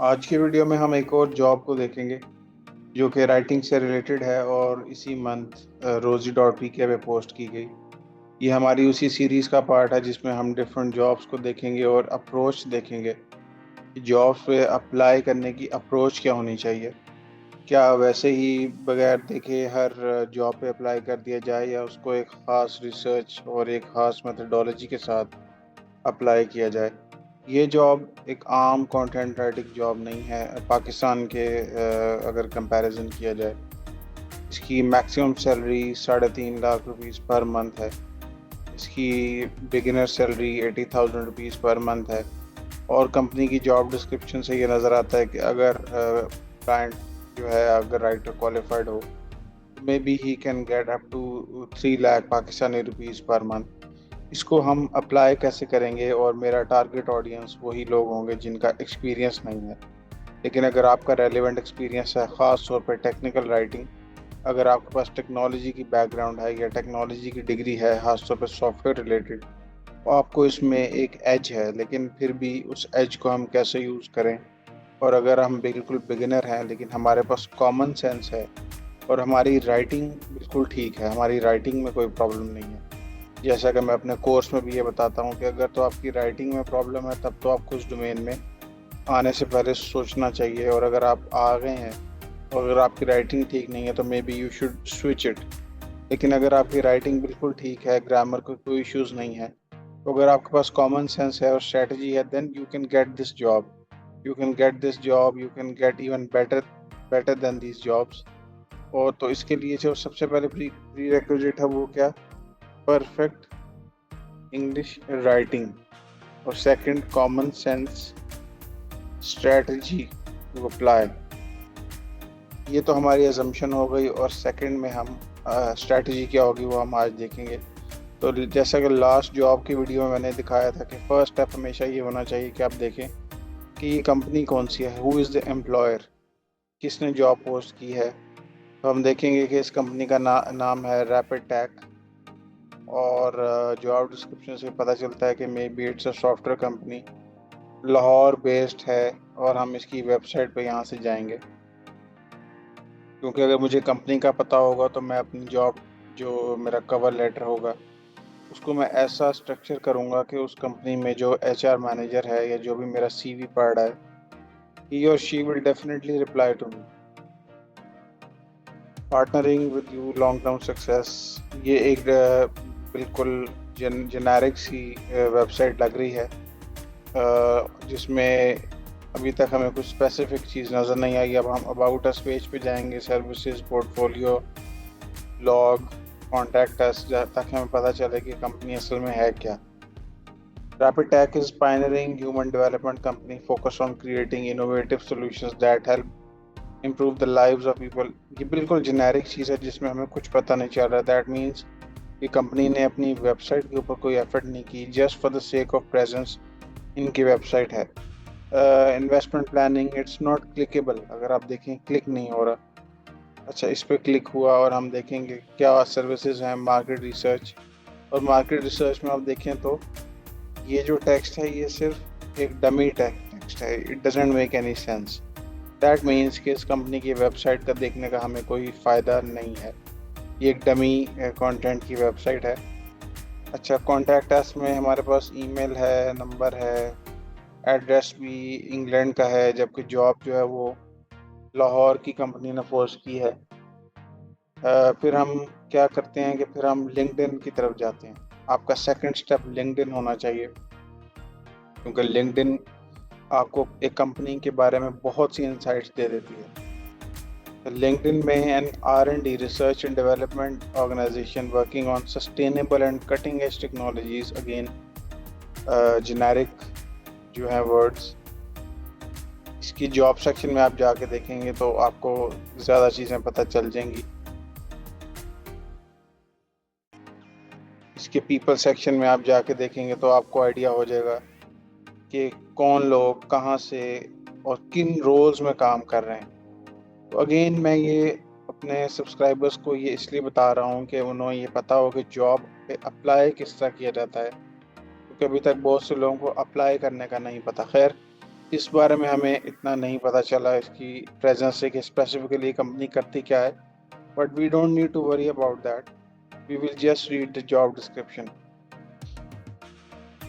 आज की वीडियो में हम एक और जॉब को देखेंगे जो कि राइटिंग से रिलेटेड है और इसी मंथ रोजी डॉट पी के पे पोस्ट की गई। ये हमारी उसी सीरीज़ का पार्ट है जिसमें हम डिफरेंट जॉब्स को देखेंगे और अप्रोच देखेंगे कि जॉब्स पे अप्लाई करने की अप्रोच क्या होनी चाहिए। क्या वैसे ही बगैर देखे हर जॉब पे अप्लाई कर दिया जाए या उसको एक ख़ास रिसर्च और एक ख़ास मेथडोलॉजी के साथ अप्लाई किया जाए। ये जॉब एक आम कंटेंट राइटिंग जॉब नहीं है पाकिस्तान के अगर कंपैरिजन किया जाए। इसकी maximum salary 3.5 lakh rupees per month है। इसकी beginner salary 80,000 rupees per month है। और कंपनी की जॉब डिस्क्रिप्शन से ये नज़र आता है कि अगर क्लाइंट जो है अगर राइटर क्वालिफाइड हो may be he can get up to 3 lakh Pakistani rupees per month. इसको हम अप्लाई कैसे करेंगे और मेरा टारगेट ऑडियंस वही लोग होंगे जिनका एक्सपीरियंस नहीं है। लेकिन अगर आपका रेलेवेंट एक्सपीरियंस है ख़ास तौर पर टेक्निकल राइटिंग, अगर आपके पास टेक्नोलॉजी की बैकग्राउंड है या टेक्नोलॉजी की डिग्री है ख़ास तौर पर सॉफ्टवेयर रिलेटेड, तो आपको इसमें एक एज है। लेकिन फिर भी उस एज को हम कैसे यूज़ करें। और अगर हम बिल्कुल बिगिनर हैं लेकिन हमारे पास कॉमन सेंस है और हमारी राइटिंग बिल्कुल ठीक है, हमारी राइटिंग में कोई प्रॉब्लम नहीं है। जैसा कि मैं अपने कोर्स में भी ये बताता हूँ कि अगर तो आपकी राइटिंग में प्रॉब्लम है तब तो आपको उस डोमेन में आने से पहले सोचना चाहिए। और अगर आप आ गए हैं और अगर आपकी राइटिंग ठीक नहीं है तो may be you should switch it. लेकिन अगर आपकी राइटिंग बिल्कुल ठीक है, ग्रामर का कोई इश्यूज नहीं है, तो अगर आपके पास कॉमन सेंस है और स्ट्रेटजी है, then you can get this job. You can get this job, you can get even better better than these jobs. और तो इसके लिए जो सबसे पहले प्री रिक्विजिट है वो क्या? Perfect English writing. और second common sense strategy to apply. ये तो हमारी अजम्पशन हो गई और सेकंड में हम स्ट्रेटजी क्या होगी वो हम आज देखेंगे। तो जैसा कि लास्ट जॉब की वीडियो में मैंने दिखाया था कि फर्स्ट स्टेप हमेशा ये होना चाहिए कि आप देखें कि ये कंपनी कौन सी है, हु इज़ द एम्प्लॉयर, किसने जॉब पोस्ट की है। तो हम देखेंगे कि इस कंपनी का नाम है रैपिड टैक। और जॉब डिस्क्रिप्शन से पता चलता है कि may be it's a software company, Lahore based है। और हम इसकी वेबसाइट पे यहाँ से जाएंगे, क्योंकि अगर मुझे कंपनी का पता होगा तो मैं अपनी जॉब जो मेरा कवर लेटर होगा उसको मैं ऐसा स्ट्रक्चर करूँगा कि उस कंपनी में जो एचआर मैनेजर है या जो भी मेरा सीवी पढ़ रहा है, ही और she will definitely reply to me. Partnering with you long term success. ये एक बिल्कुल जेनेरिक सी वेबसाइट लग रही है, जिसमें अभी तक हमें कुछ स्पेसिफिक चीज़ नज़र नहीं आई। अब हम अबाउट अस पेज पे जाएंगे, services, portfolio, log, contact us, जहाँ तक हमें पता चले कि कंपनी असल में है क्या। Rapid Tech is pioneering human development company focused on creating innovative solutions that help improve the lives of people। ये बिल्कुल जेनेरिक चीज़ है जिसमें हमें कुछ पता नहीं चल रहा। दैट मीन्स कि कंपनी ने अपनी वेबसाइट के ऊपर कोई एफर्ट नहीं की, just for the sake of presence इनकी वेबसाइट है। Investment planning, it's not clickable. अगर आप देखें क्लिक नहीं हो रहा। अच्छा, इस पर क्लिक हुआ और हम देखेंगे क्या सर्विसेज हैं। मार्केट रिसर्च, और मार्केट रिसर्च में आप देखें तो ये जो टेक्स्ट है ये सिर्फ एक डमी टेक्स्ट है, it doesn't make any sense. That means कि इस कंपनी की वेबसाइट का देखने का हमें कोई फ़ायदा नहीं है। ये एक डमी कंटेंट की वेबसाइट है। अच्छा, कॉन्टैक्ट अस में हमारे पास ईमेल है, नंबर है, एड्रेस भी इंग्लैंड का है, जबकि जॉब जो है वो लाहौर की कंपनी ने पोस्ट की है। फिर हम क्या करते हैं कि फिर हम लिंक्डइन की तरफ जाते हैं। आपका सेकंड स्टेप लिंक्डइन होना चाहिए, क्योंकि लिंक्डइन आपको एक कंपनी के बारे में बहुत सी इंसाइट्स दे देती है। लिंक्डइन में an R&D, research and development organisation working on sustainable and cutting edge technologies. Again generic जो है वर्ड्स। इसकी जॉब सेक्शन में आप जाके देखेंगे तो आपको ज़्यादा चीज़ें पता चल जाएंगी। इसके पीपल सेक्शन में आप जाके देखेंगे तो आपको आइडिया हो जाएगा कि कौन लोग कहाँ से और किन रोल्स में काम कर रहे हैं। तो अगेन मैं ये अपने सब्सक्राइबर्स को ये इसलिए बता रहा हूँ कि उन्हें ये पता हो कि जॉब पे अप्लाई किस तरह किया जाता है, क्योंकि अभी तक बहुत से लोगों को अप्लाई करने का नहीं पता। खैर, इस बारे में हमें इतना नहीं पता चला इसकी प्रेजेंस से कि स्पेसिफिकली कंपनी करती क्या है, but we don't need to worry about that. We will just read the job description.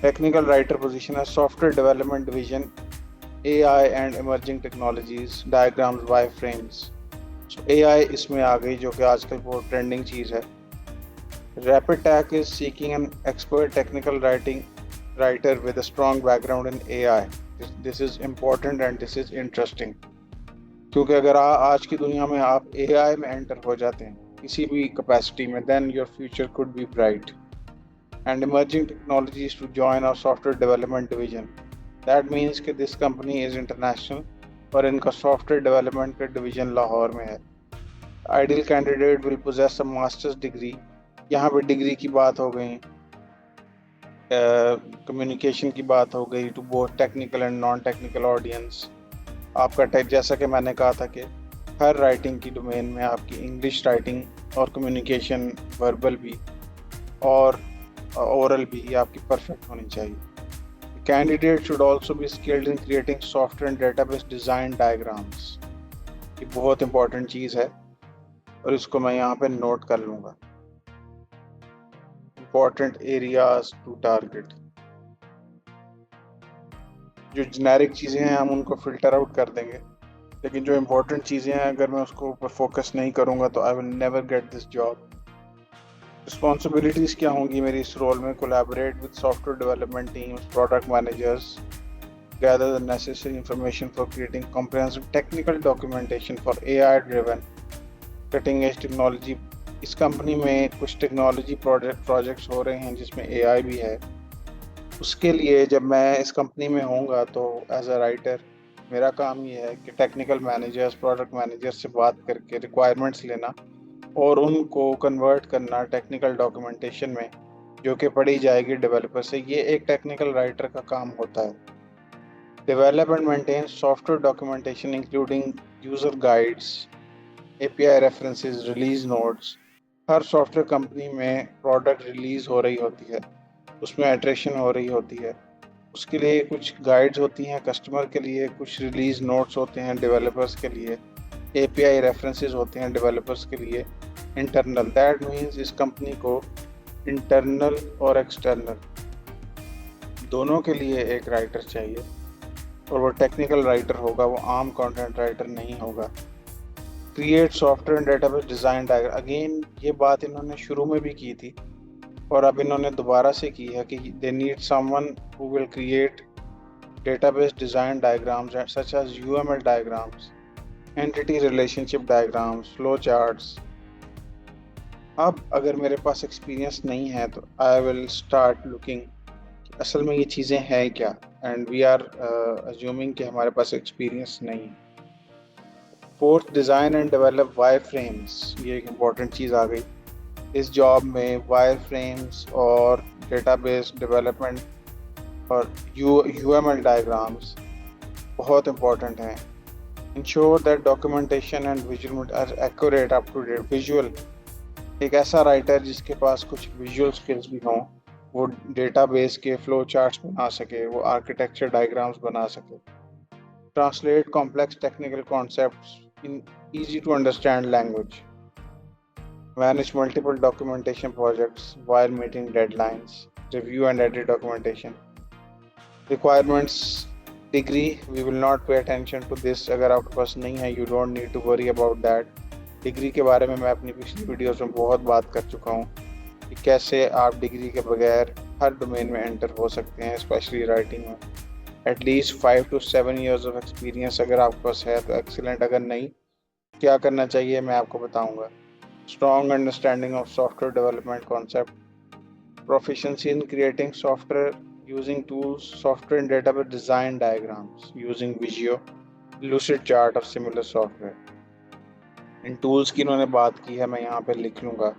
Technical writer position as software development division, AI and emerging technologies, diagrams, wireframes. So AI इसमें आ गई जो कि आजकल बहुत trending चीज़ है. Rapid Tech is seeking an expert technical writer with a strong background in AI. This is important and this is interesting. क्योंकि अगर आज की दुनिया में आप AI में एंटर हो जाते हैं किसी भी कैपेसिटी में, then your future could be bright. And emerging technologies to join our software development division. That means कि this company is international और इनका software development का division लाहौर में है. Ideal candidate will possess a master's degree. यहाँ पे degree की बात हो गई, कम्युनिकेशन की बात हो गई to both technical and non technical audience. आपका टाइप जैसा कि मैंने कहा था कि हर राइटिंग की डोमेन में आपकी इंग्लिश राइटिंग और कम्युनिकेशन वर्बल भी और ओरल भी आपकी परफेक्ट होनी चाहिए. Candidate should also be skilled in creating software and database design diagrams. ये बहुत इंपॉर्टेंट चीज़ है और इसको मैं यहाँ पे नोट कर लूँगा. Important areas to target. जो जेनेरिक चीज़ें हैं हम उनको फिल्टर आउट कर देंगे, लेकिन जो इंपॉर्टेंट चीज़ें हैं अगर मैं उसको ऊपर फोकस नहीं करूँगा तो I will never get this job. Responsibilities क्या होंगी मेरी इस रोल में? Collaborate with software development teams, product managers, gather the necessary information for creating comprehensive technical documentation for AI driven cutting edge technology. इस company में कुछ technology projects हो रहे हैं जिसमें AI भी है. उसके लिए जब मैं इस कंपनी में होऊंगा तो एज अ राइटर मेरा काम ये है कि टेक्निकल मैनेजर्स, प्रोडक्ट मैनेजर्स से बात करके रिक्वायरमेंट्स लेना और उनको कन्वर्ट करना टेक्निकल डॉक्यूमेंटेशन में, जो कि पढ़ी जाएगी डेवलपर से. ये एक टेक्निकल राइटर का काम होता है. Develop and maintain software documentation including user guides, API references, release notes. Her software company में प्रोडक्ट रिलीज हो रही होती है, उसमें एट्रेशन हो रही होती है. उसके लिए कुछ गाइड्स होती हैं कस्टमर के लिए, कुछ रिलीज नोट्स होते हैं डेवलपर्स के लिए, API रेफरेंसेस होते हैं डेवलपर्स के लिए इंटरनल. दैट मीन्स इस कंपनी को इंटरनल और एक्सटर्नल दोनों के लिए एक राइटर चाहिए और वो टेक्निकल राइटर होगा, वो आम कंटेंट राइटर नहीं होगा. Create software and database design diagram. Again ये बात इन्होंने शुरू में भी की थी और अब इन्होंने दोबारा से की है कि they need someone who will create database design diagrams such as UML diagrams, entity relationship diagrams, flow charts. अब अगर मेरे पास एक्सपीरियंस नहीं है तो आई विल स्टार्ट लुकिंग असल में ये चीज़ें हैं क्या, एंड वी आर अज्यूमिंग कि हमारे पास एक्सपीरियंस नहीं. Fourth, design and develop wire frames. ये एक इम्पॉर्टेंट चीज़ आ गई इस जॉब में. वायर फ्रेम्स और डेटाबेस डेवलपमेंट और UML डायग्राम्स बहुत इंपॉर्टेंट हैं. Ensure that documentation and visual are accurate, up to date. Visual, एक ऐसा राइटर जिसके पास कुछ विजुअल स्किल्स भी हों, वो डेटाबेस के फ्लो चार्ट्स बना सके, वो आर्किटेक्चर डायग्राम्स बना सके. Translate complex technical concepts in easy to understand language. Manage multiple documentation projects while meeting deadlines. Review and edit documentation. Requirements degree, we will not pay attention to this. अगर आपके पास नहीं है, you don't need to worry about that. Degree के बारे में मैं अपनी पिछली वीडियोस में बहुत बात कर चुका हूँ कि कैसे आप डिग्री के बगैर हर डोमेन में एंटर हो सकते हैं, स्पेशली राइटिंग में. At least 5 to 7 years of experience अगर आपके पास है तो एक्सीलेंट. अगर नहीं, क्या करना चाहिए मैं आपको बताऊंगा. Strong understanding of software development concept, proficiency in creating software using tools, software and database design diagrams using Visio, Lucidchart और सिमिलर सॉफ्टवेयर. इन टूल्स की इन्होंने बात की है, मैं यहाँ पे लिख लूँगा.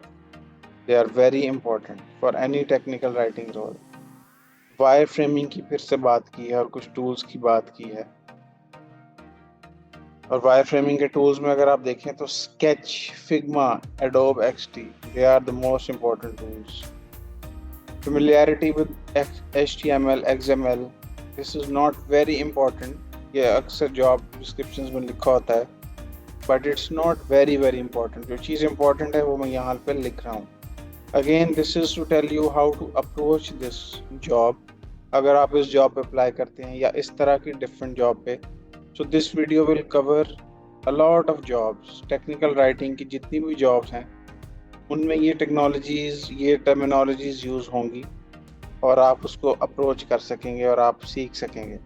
They are very important for any technical writing role. Wire framing की फिर से बात की है और कुछ टूल्स की बात की है. और वायर फ्रेमिंग के टूल्स में अगर आप देखें तो sketch, Figma, Adobe XD, they are the most important tools. Familiarity with HTML, XML, this is not very important, ये अक्सर जॉब डिस्क्रिप्शंस में लिखा होता है, but it's not very very important. जो चीज़ इंपॉर्टेंट है वो मैं यहाँ पे लिख रहा हूँ। Again this is to tell you how to approach this job, अगर आप इस जॉब पे अप्लाई करते हैं या इस तरह की डिफरेंट जॉब पे। So this video will cover a lot of jobs. Technical writing की जितनी भी जॉब्स हैं उनमें ये टेक्नोलॉजीज़, ये टर्मिनोलॉजीज़ यूज़ होंगी और आप उसको अप्रोच कर सकेंगे और आप सीख सकेंगे।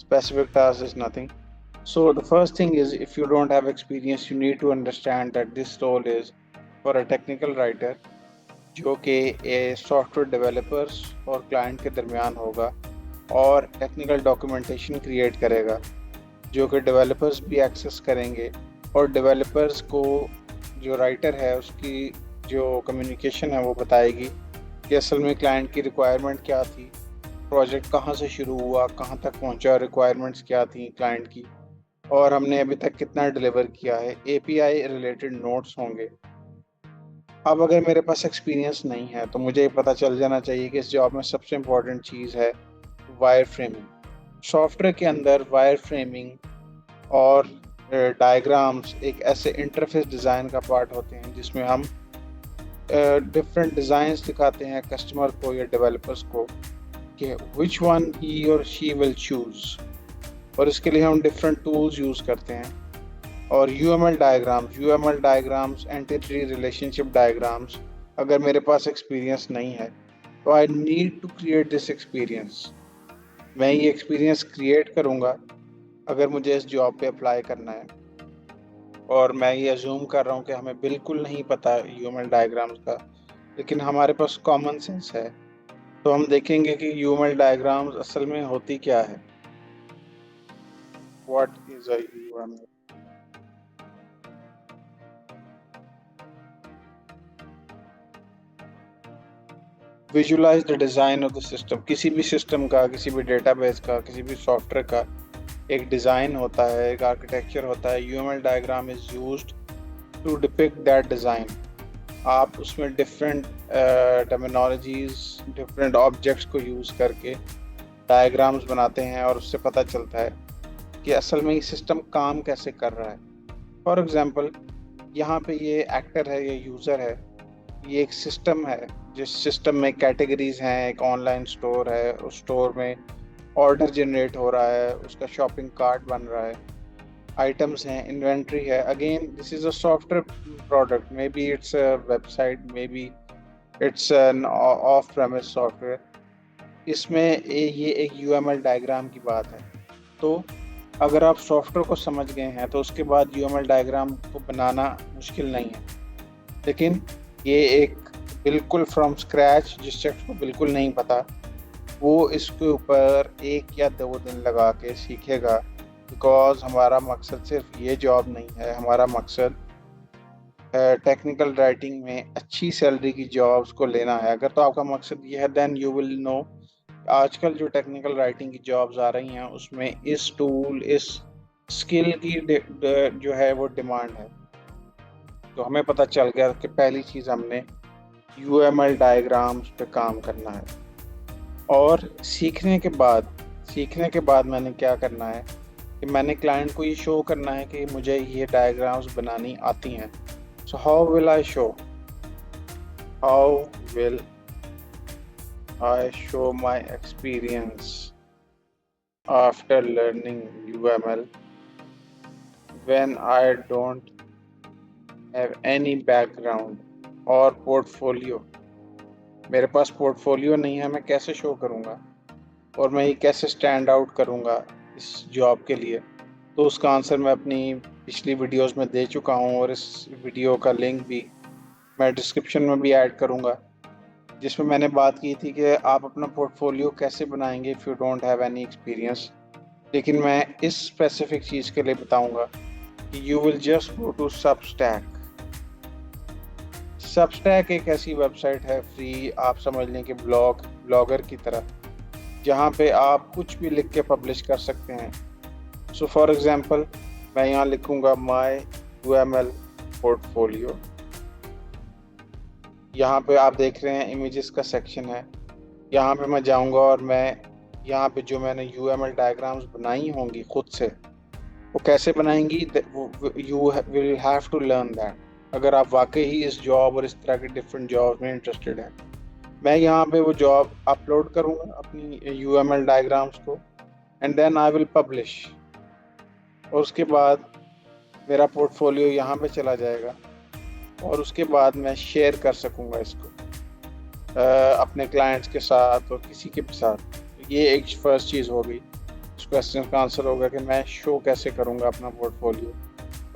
Specific task is nothing. So the first thing is, if you don't have experience, you need to understand that this role is for a technical writer, जो कि सॉफ्टवेयर डेवलपर्स और क्लाइंट के दरमियान होगा और टेक्निकल डॉक्यूमेंटेशन क्रिएट करेगा, जो कि डेवलपर्स भी एक्सेस करेंगे और डेवलपर्स को जो राइटर है उसकी जो कम्युनिकेशन है वो बताएगी कि असल में क्लाइंट की रिक्वायरमेंट क्या थी, प्रोजेक्ट कहाँ से शुरू हुआ, कहाँ तक पहुँचा, रिक्वायरमेंट्स क्या थी क्लाइंट की, और हमने अभी तक कितना डिलीवर किया है। एपीआई रिलेटेड नोट्स होंगे। अब अगर मेरे पास एक्सपीरियंस नहीं है तो मुझे ये पता चल जाना चाहिए कि इस जॉब में सबसे इम्पोर्टेंट चीज़ है वायर फ्रेमिंग। सॉफ्टवेयर के अंदर वायर फ्रेमिंग और डायग्राम्स एक ऐसे इंटरफेस डिज़ाइन का पार्ट होते हैं जिसमें हम डिफरेंट डिज़ाइंस दिखाते हैं कस्टमर को या डेवलपर्स को कि विच वन ही और शी विल चूज़, और इसके लिए हम डिफरेंट टूल्स यूज़ करते हैं। और UML diagrams, entity relationship diagrams, अगर मेरे पास एक्सपीरियंस नहीं है तो I need to create this experience. मैं ये एक्सपीरियंस क्रिएट करूँगा अगर मुझे इस जॉब पे अप्लाई करना है। और मैं ये अज्यूम कर रहा हूँ कि हमें बिल्कुल नहीं पता यूएमएल डायग्राम्स का, लेकिन हमारे पास कॉमन सेंस है। तो हम देखेंगे कि यूएमएल डायग्राम्स असल में होती क्या है। What is a UML? Visualise the design of the system. किसी भी सिस्टम का, किसी भी डेटाबेस का, किसी भी सॉफ्टवेयर का एक डिज़ाइन होता है, एक आर्किटेक्चर होता है। UML diagram is used to depict that design. आप उसमें डिफरेंट टर्मिनोलॉजीज़, डिफरेंट ऑब्जेक्ट्स को यूज़ करके डायग्राम्स बनाते हैं और उससे पता चलता है कि असल में ये सिस्टम काम कैसे कर रहा है। फॉर एग्ज़ाम्पल, यहाँ पे ये एक्टर है, ये यूज़र है, ये एक सिस्टम है जिस सिस्टम में कैटेगरीज हैं। एक ऑनलाइन स्टोर है, उस स्टोर में ऑर्डर जनरेट हो रहा है, उसका शॉपिंग कार्ट बन रहा है, आइटम्स हैं, इन्वेंट्री है। Again this is a software product, may be it's a website, may be it's an of premise software. इसमें ये एक यूएमएल डायग्राम की बात है। तो अगर आप सॉफ्टवेयर को समझ गए हैं तो उसके बाद यूएमएल डायग्राम को बनाना मुश्किल नहीं है। लेकिन ये एक बिल्कुल फ्रॉम स्क्रैच, जिस शख्स को बिल्कुल नहीं पता, वो इसके ऊपर 1 या 2 दिन लगा के सीखेगा। बिकॉज हमारा मकसद सिर्फ ये जॉब नहीं है, हमारा मकसद टेक्निकल राइटिंग में अच्छी सैलरी की जॉब्स को लेना है। अगर तो आपका मकसद ये है, देन यू विल नो आजकल जो टेक्निकल राइटिंग की जॉब्स आ रही हैं उसमें इस टूल, इस स्किल की जो है वो डिमांड है। तो हमें पता चल गया कि पहली चीज़ हमने यूएमएल डायग्राम्स पे काम करना है। और सीखने के बाद मैंने क्या करना है कि मैंने क्लाइंट को ये शो करना है कि मुझे ये डायग्राम्स बनानी आती हैं। So how will I show my experience after learning UML when I don't have any background और पोर्टफोलियो। मेरे पास पोर्टफोलियो नहीं है, मैं कैसे शो करूँगा और मैं ये कैसे स्टैंड आउट करूँगा इस जॉब के लिए? तो उसका आंसर मैं अपनी पिछली वीडियोस में दे चुका हूँ और इस वीडियो का लिंक भी मैं डिस्क्रिप्शन में भी ऐड करूँगा, जिसमें मैंने बात की थी कि आप अपना पोर्टफोलियो कैसे बनाएंगे if you don't have any experience. लेकिन मैं इस स्पेसिफिक चीज़ के लिए बताऊँगा कि you will just go to Substack. Substack एक ऐसी वेबसाइट है फ्री, आप समझ लें कि ब्लॉगर की तरह, जहाँ पे आप कुछ भी लिख के पब्लिश कर सकते हैं। सो फॉर एग्ज़ाम्पल, मैं यहाँ लिखूँगा माय यूएमएल पोर्टफोलियो। यहाँ पे आप देख रहे हैं इमेजेस का सेक्शन है। यहाँ पे मैं जाऊँगा और मैं यहाँ पे जो मैंने UML डायग्राम्स बनाई होंगी खुद से, वो कैसे बनाएंगी, you will have to learn that. अगर आप वाकई ही इस जॉब और इस तरह के डिफरेंट जॉब में इंटरेस्टेड हैं, मैं यहाँ पे वो जॉब अपलोड करूँगा अपनी UML डायग्राम्स को, and then I will publish. और उसके बाद मेरा पोर्टफोलियो यहाँ पे चला जाएगा, और उसके बाद मैं शेयर कर सकूँगा इसको अपने क्लाइंट्स के साथ और किसी के साथ। ये एक फर्स्ट चीज़ हो गई। इस क्वेश्चन का आंसर होगा कि मैं शो कैसे करूँगा अपना पोर्टफोलियो,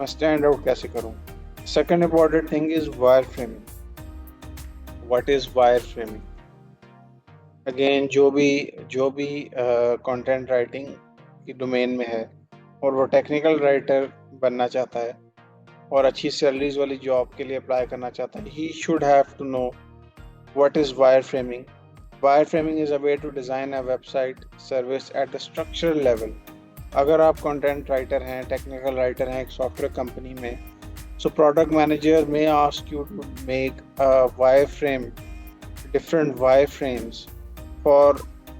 मैं स्टैंड आउट कैसे करूँगा। Second important thing is wire framing. What is wire framing? Again जो भी कंटेंट राइटिंग की डोमेन में है और वो टेक्निकल राइटर बनना चाहता है और अच्छी सैलरीज वाली जॉब के लिए अप्लाई करना चाहता है, he should have to know what is wireframing. Wireframing is a way to design a website service at the structural level. अगर आप कंटेंट राइटर हैं, टेक्निकल राइटर हैं एक सॉफ्टवेयर कंपनी में, so product manager may ask you to make a wireframe, different wireframes for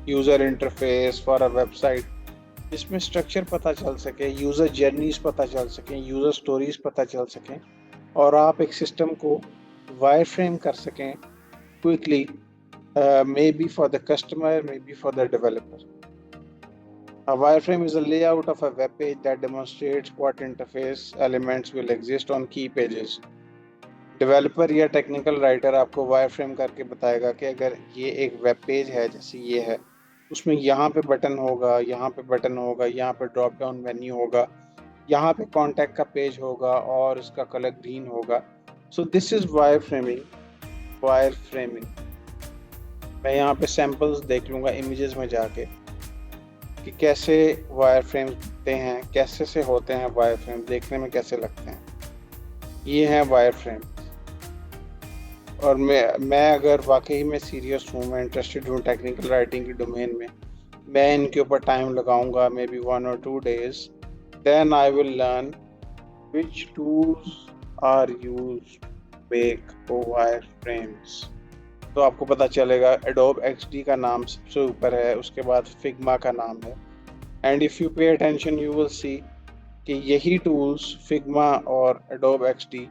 user interface for a website, जिसमें structure पता चल सके, यूज़र जर्नीज पता चल सकें, यूज़र स्टोरीज पता चल सकें, और आप एक सिस्टम को वायरफ्रेम कर सकें quickly, maybe for the customer, maybe for the developer. A wireframe is a layout of a web page that demonstrates what interface elements will exist on key pages. Developer या technical writer आपको wireframe करके बताएगा कि अगर ये एक web page है जैसे ये है, उसमें यहाँ पे बटन होगा, यहाँ पे बटन होगा, यहाँ पे ड्रॉप डाउन मेन्यू होगा, यहाँ पे कॉन्टैक्ट का पेज होगा और इसका कलर ग्रीन होगा। So this is wireframing. मैं यहाँ पे सैम्पल्स देख लूँगा इमेजेस में जाके कि कैसे वायर फ्रेम्स बनते हैं, कैसे से होते हैं वायर फ्रेम, देखने में कैसे लगते हैं। ये हैं वायर फ्रेम। और मैं अगर वाकई में सीरियस हूँ, मैं इंटरेस्टेड हूँ टेक्निकल राइटिंग की डोमेन में, मैं इनके ऊपर टाइम लगाऊंगा, may be 1 or 2 days, then I will learn which tools are used make wire frames. तो आपको पता चलेगा Adobe XD का नाम सबसे ऊपर है, उसके बाद Figma का नाम है, and if you pay attention you will see कि यही टूल्स Figma और Adobe XD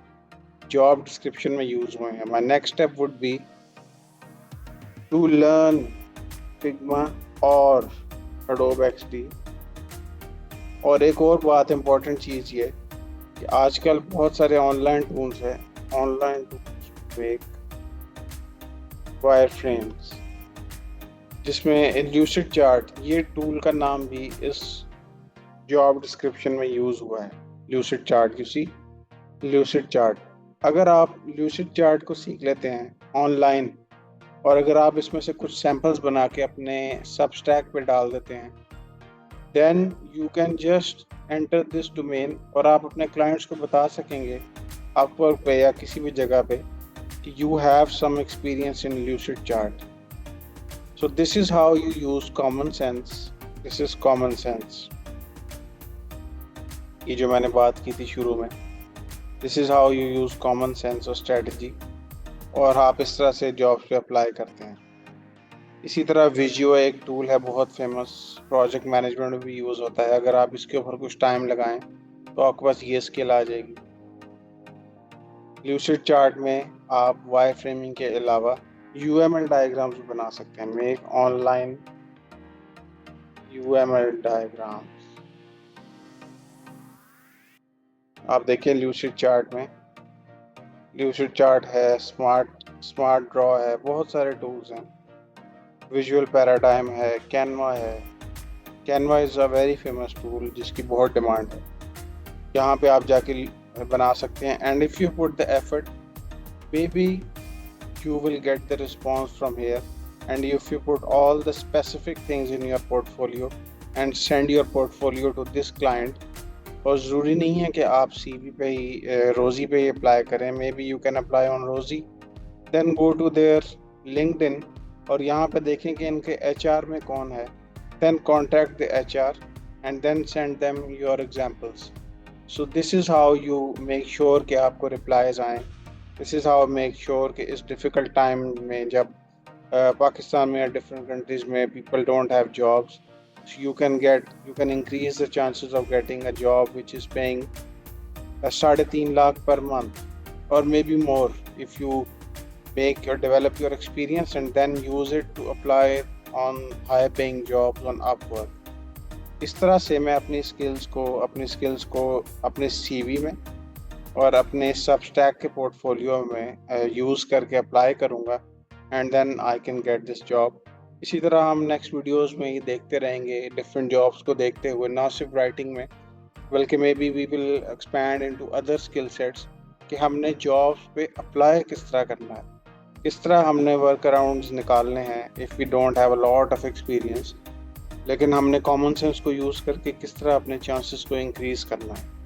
जॉब डिस्क्रिप्शन में यूज हुए हैं। My next step would be to learn Figma और Adobe XD। और एक और बात इम्पोर्टेंट चीज़ ये कि आजकल बहुत सारे ऑनलाइन टूल्स हैं, online tools make wire frames, जिसमें ल्यूसिड ये टूल का नाम भी इस जॉब डिस्क्रिप्शन में यूज़ हुआ है। Lucid chart, you see lucid chart. अगर आप ल्यूसिड चार्ट को सीख लेते हैं ऑनलाइन, और अगर आप इसमें से कुछ सैम्पल्स बना के अपने सबस्टैक पे डाल देते हैं, then you can just enter this domain, और आप अपने क्लाइंट्स को बता सकेंगे अपवर्क पे या किसी भी जगह पे कि you have some experience in lucid chart. So this is how you use common sense. This is common sense. ये जो मैंने बात की थी शुरू में, this is how you use common sense और strategy, और आप इस तरह से जॉब्स पे अप्लाई करते हैं। इसी तरह विजुओ एक टूल है बहुत फेमस, प्रोजेक्ट मैनेजमेंट में भी यूज़ होता है। अगर आप इसके ऊपर कुछ टाइम लगाएं तो आपके पास ये स्किल आ जाएगी। ल्यूसिड चार्ट में आप वायर फ्रेमिंग के अलावा UML डायग्राम्स भी बना सकते हैं। Make online UML diagrams. आप देखिए ल्यूसिड चार्ट में, ल्यूसिड चार्ट है, स्मार्ट ड्रॉ है, बहुत सारे टूल्स हैं। विजुअल पैराडाइम है, कैनवा है। Canva is a very famous tool जिसकी बहुत डिमांड है। यहाँ पे आप जाके बना सकते हैं, and if you put the effort maybe you will get the response from here, and if you put all the specific things in your portfolio and send your portfolio to this client, और ज़रूरी नहीं है कि आप CV पे ही रोज़ी पे ही apply करें, maybe you can apply on रोज़ी, then go to their LinkedIn और यहाँ पे देखें कि इनके HR में कौन है, then contact the HR and then send them your examples. So this is how you make sure कि आपको replies आएँ। This is how make sure कि इस difficult time में जब पाकिस्तान में या डिफरेंट कंट्रीज में people don't have jobs, you can increase the chances of getting a job which is paying 3.5 lakh per month or maybe more if you develop your experience and then use it to apply on high paying jobs on Upwork. इस तरह से मैं अपनी skills को अपने CV में और अपने सबस्टैक के पोर्टफोलियो में यूज़ करके अप्लाई करूँगा and then I can get this job. इसी तरह हम नेक्स्ट वीडियोस में ये देखते रहेंगे, डिफरेंट जॉब्स को देखते हुए, ना सिर्फ राइटिंग में बल्कि may be we will expand into other skill sets कि हमने जॉब्स पे अप्लाई किस तरह करना है, किस तरह हमने वर्क अराउंड्स निकालने हैं if we don't have a lot of experience, लेकिन हमने कॉमन सेंस को यूज़ करके किस तरह अपने चांसेस को इंक्रीज़ करना है।